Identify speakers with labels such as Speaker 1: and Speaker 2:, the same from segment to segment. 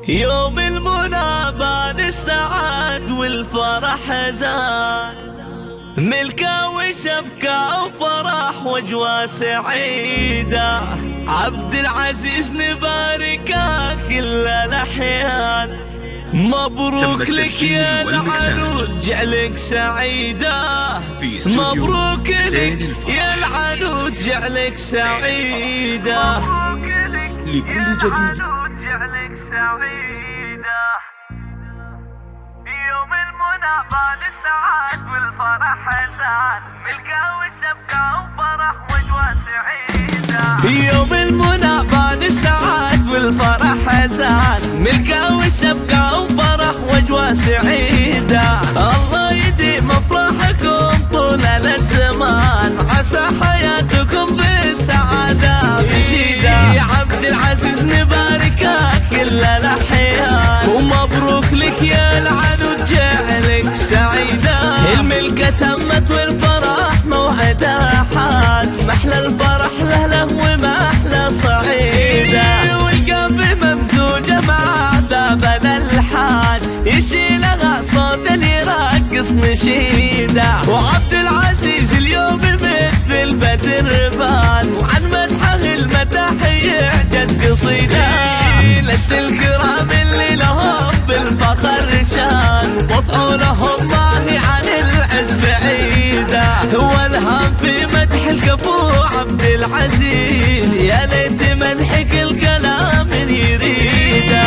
Speaker 1: يوم المنى بان السعاد والفرح زاد، ملكة وشبكة وفرح واجواء سعيدة. عبد العزيز نباركه كل الأحيان، مبروك لك يا العنود جعلك سعيدة. مبروك لك يا العنود جعلك سعيدة.
Speaker 2: لكل جديد
Speaker 1: جعلك سعيدة. يوم المنى بان السعاد والفرح زاد، ملكة وشبكة وفرح واجواء سعيدة. يوم المنى بان السعاد والفرح زاد، ملكة وشبكة وفرح واجواء سعيدة. الله يديم افراحكم طول الزمان، عسى حياتكم بالسعادة مجيدة. يا عبد العزيز نباركه كل الأحيان، ومبروك لك يا العنود جعلك سعيدة. الملكة تمت والفرح موعدها حان، محلى الفرح له ومحلى صعيدة. والقلب ممزوجة مع عذاب الألحان، يشيلها صوت يرقص نشيدة. وعبد العزيز اليوم مثل البدر بان، وعن مدحه المدح يعجز قصيدة. نسل الكرام اللي لهم بالفخر شان، وطعوا لهم ماهي عن العز بعيدة. والهام في مدح الكفو عبد العزيز، يا ليت مدحك الكلام يريده.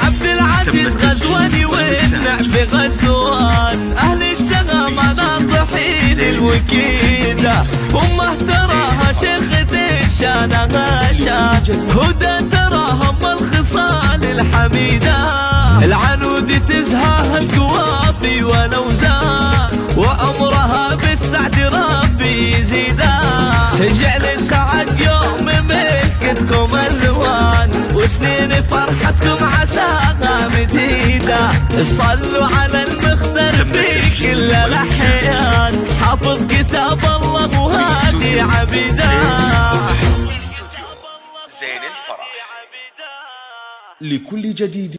Speaker 1: عبد العزيز غزواني والنعم غزوان، اهل الشغم ناصحين الوكيده. امه تراها شيخة شانها شان، هدى تراها ام الخصال الحميده. العنود تزهاها القوافي والاوزان، وعمرها بالسعد ربي يزيده. جعل السعد يوم ملكتكم الوان، وسنين فرحتكم عساها مديده. صلوا على المختار في كل الاحيان، حافظ كتاب الله وهادي عبيده.
Speaker 2: زين الفرح لكل جديد.